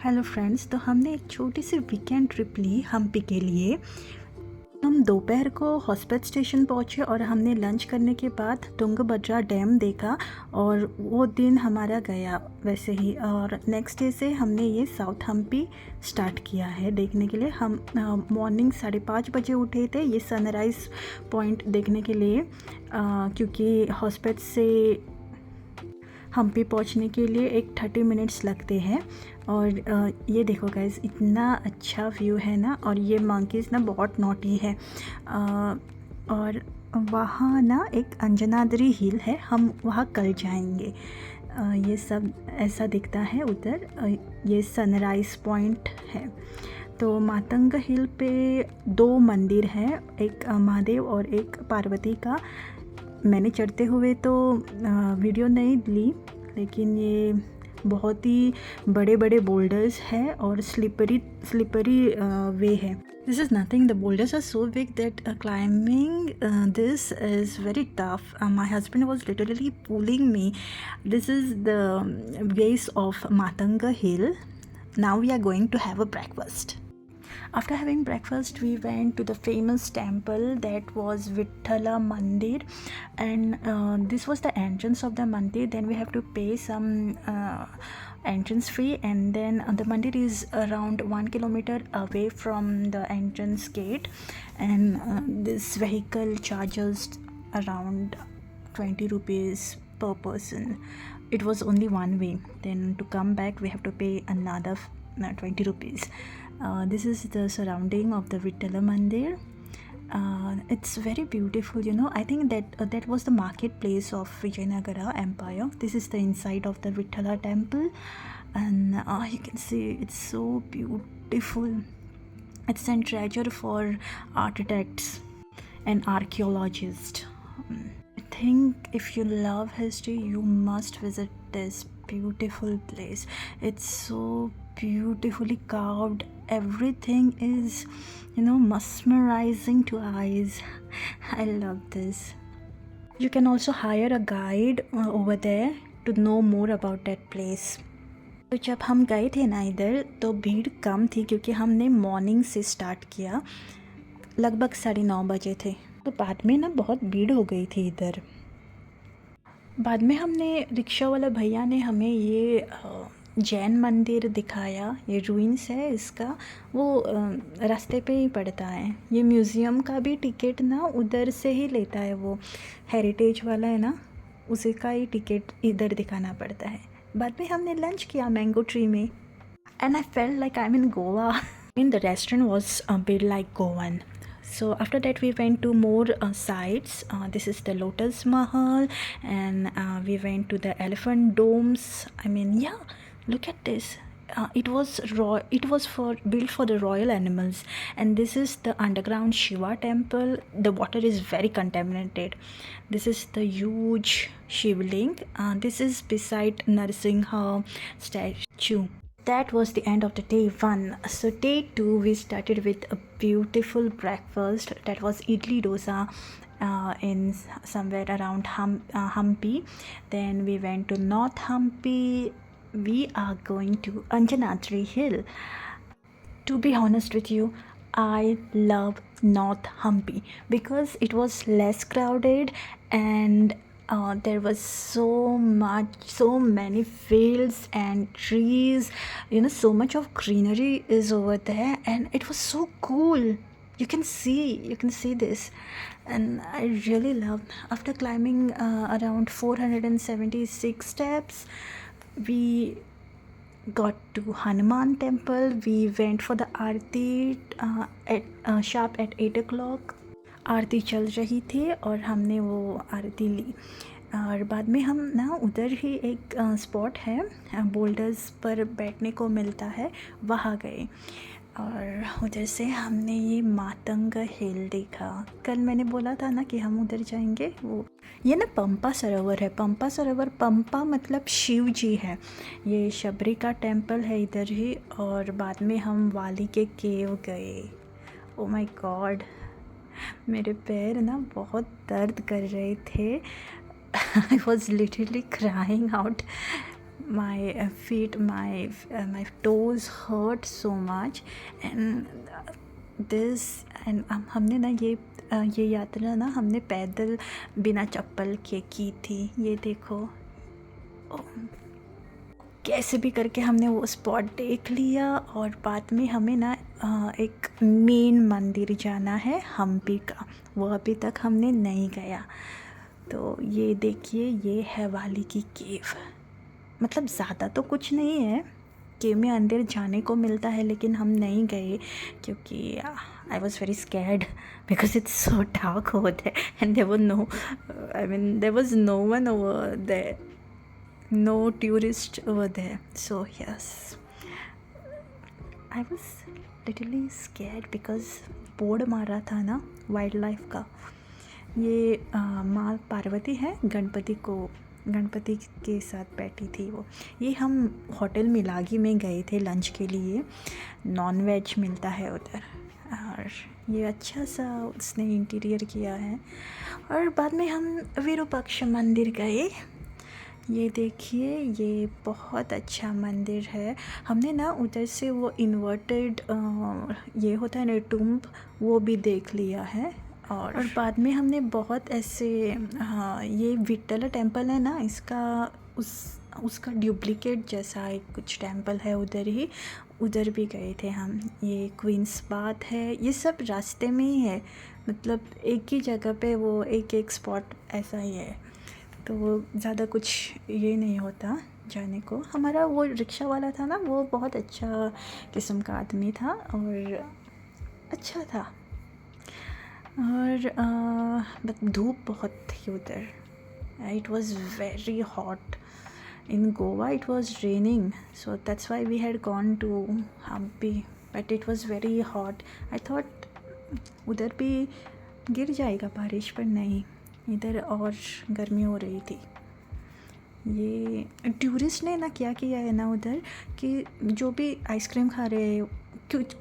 Hello friends, तो हमने एक छोटी सी वीकेंड ट्रिप ली हम्पी के लिए। हम दोपहर को हॉस्पिट स्टेशन पहुँचे और हमने लंच करने के बाद तुंगभद्रा डैम देखा और वो दिन हमारा गया वैसे ही। और नेक्स्ट डे से हमने ये साउथ हम्पी स्टार्ट किया है देखने के लिए। हम मॉर्निंग 5:30 बजे उठे थे ये सनराइज़ पॉइंट देखने के लिए, क्योंकि हॉस्पिट से हम्पी पहुंचने के लिए एक 30 मिनट्स लगते हैं। और ये देखो गाइस, इतना अच्छा व्यू है ना। और ये मंकीज़ ना बहुत नॉटी है। और वहाँ ना एक अंजनाद्री हिल है, हम वहाँ कल जाएंगे। ये सब ऐसा दिखता है उधर। ये सनराइज़ पॉइंट है। तो मातंग हिल पे 2 मंदिर हैं, एक महादेव और एक पार्वती का। मैंने चढ़ते हुए तो वीडियो नहीं ली, लेकिन ये बहुत ही बड़े बड़े बोल्डर्स हैं और स्लिपरी वे है। This is nothing, the boulders are so big that climbing this is very tough. My husband was literally pulling me. This is the base of Matanga hill. Now we are going to have a breakfast. After having breakfast, we went to the famous temple that was Vithala Mandir, and this was the entrance of the mandir. Then we have to pay some entrance fee, and then the mandir is around 1 kilometer away from the entrance gate, and this vehicle charges around 20 rupees per person. It was only one way. Then to come back we have to pay another 20 rupees. This is the surrounding of the Vithala Mandir. It's very beautiful, you know. I think that was the marketplace of Vijayanagara Empire. This is the inside of the Vithala temple, and you can see it's so beautiful. It's a treasure for architects and archaeologists. I think if you love history, you must visit this beautiful place. It's so beautifully carved. Everything is, you know, mesmerizing to eyes. I love this. You can also hire a guide over there to know more about that place. तो जब हम गए थे ना इधर, तो भीड़ कम थी क्योंकि हमने मॉर्निंग से स्टार्ट किया। लगभग 9:30 बजे थे, तो बाद में ना बहुत भीड़ हो गई थी इधर। बाद में हमने रिक्शा वाला भैया ने हमें ये जैन मंदिर दिखाया। ये रूइंस है इसका, वो रास्ते पे ही पड़ता है। ये म्यूज़ियम का भी टिकट ना उधर से ही लेता है, वो हेरिटेज वाला है ना, उसी का ही टिकट इधर दिखाना पड़ता है। बाद में हमने लंच किया मैंगो ट्री में, and I felt like I am in Goa. In the restaurant was a bit like Goan. So after that we went to more sites. This is the Lotus Mahal, and we went to the elephant domes. I mean, yeah, look at this. It was built for the royal animals. And this is the underground Shiva temple. The water is very contaminated. This is the huge Shivling. This is beside Narsingha statue. That was the end of the day 1. So day 2 we started with a beautiful breakfast. That was idli dosa in somewhere around Hampi. Then we went to North Hampi. We are going to Anjanadri Hill. To be honest with you, I love North Hampi because it was less crowded, and there was so many fields and trees, you know, so much of greenery is over there, and it was so cool. You can see this, and I really loved. After climbing around 476 steps, we got to Hanuman temple. We went for the aarti at sharp at 8 o'clock. आरती चल रही थी और हमने वो आरती ली। और बाद में हम ना उधर ही एक स्पॉट है, बोल्डर्स पर बैठने को मिलता है, वहाँ गए। और उधर से हमने ये मातंगा हिल देखा। कल मैंने बोला था ना कि हम उधर जाएंगे। वो ये ना पंपा सरोवर है। पंपा सरोवर, पंपा मतलब शिव जी है। ये शबरी का टेम्पल है इधर ही। और बाद में हम वाली के केव गए। ओ माय गॉड, मेरे पैर ना बहुत दर्द कर रहे थे। I was literally crying out. my feet, my toes hurt so much. And this and हमने ना ये यात्रा ना हमने पैदल बिना चप्पल के की थी। ये देखो, कैसे भी करके हमने वो स्पॉट देख लिया। और बाद में हमें ना एक मेन मंदिर जाना है हम्पी का, वो अभी तक हमने नहीं गया। तो ये देखिए, ये है वाली की केव। मतलब ज़्यादा तो कुछ नहीं है, केव में अंदर जाने को मिलता है, लेकिन हम नहीं गए क्योंकि I was very scared because it's so dark over there and there was no one over there, no tourist over there. So yes, I was literally scared because board मारा था ना वाइल्ड लाइफ का। ये माँ पार्वती है, गणपति के साथ बैठी थी वो। ये हम होटल मिलागी में गए थे लंच के लिए, नॉन वेज मिलता है उधर। और ये अच्छा सा उसने इंटीरियर किया है। और बाद में हम विरूपाक्ष मंदिर गए। ये देखिए, ये बहुत अच्छा मंदिर है। हमने ना उधर से वो इन्वर्टेड ये होता है ना टुम्ब, वो भी देख लिया है। और बाद में हमने बहुत ऐसे ये विट्ठल टेम्पल है ना, इसका उसका डुप्लीकेट जैसा एक कुछ टेम्पल है उधर ही, उधर भी गए थे हम। ये क्वींस बाथ है, ये सब रास्ते में ही है, मतलब एक ही जगह पे वो एक स्पॉट ऐसा ही है। तो वो ज़्यादा कुछ ये नहीं होता जाने को। हमारा वो रिक्शा वाला था ना, वो बहुत अच्छा किस्म का आदमी था और अच्छा था। और बट धूप बहुत थी उधर। It was very hot. In Goa it was raining, so that's why we had gone to Hampi, but it was very hot. I thought उधर भी गिर जाएगा बारिश, पर नहीं, इधर और गर्मी हो रही थी। ये टूरिस्ट ने ना क्या किया है ना उधर, कि जो भी आइसक्रीम खा रहे हैं,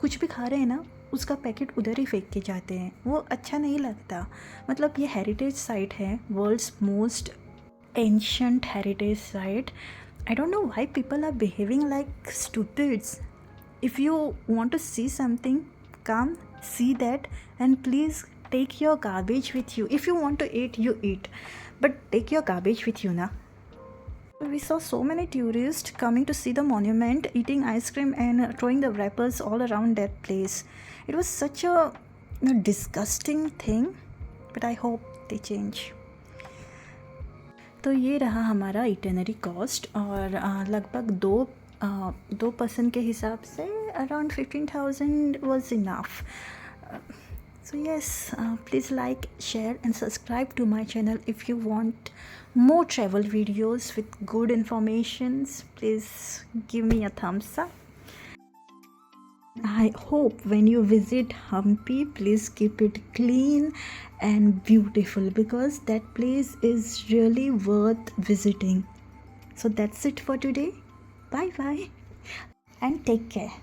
कुछ भी खा रहे हैं ना, उसका पैकेट उधर ही फेंक के जाते हैं। वो अच्छा नहीं लगता। मतलब ये हेरिटेज साइट है, world's most ancient heritage site. I don't know why people are behaving like stupids. If you want to see something, come see that, and please take your garbage with you. If you want to eat, you eat, but take your garbage with you na. We saw so many tourists coming to see the monument, eating ice cream and throwing the wrappers all around that place. It was such a disgusting thing, but I hope they change. तो ये रहा हमारा itinerary cost. और लगभग दो person के हिसाब से around 15,000 was enough. So yes, please like, share and subscribe to my channel if you want more travel videos with good informations. Please give me a thumbs up. I hope when you visit Hampi, please keep it clean and beautiful, because that place is really worth visiting. So that's it for today. Bye bye and take care.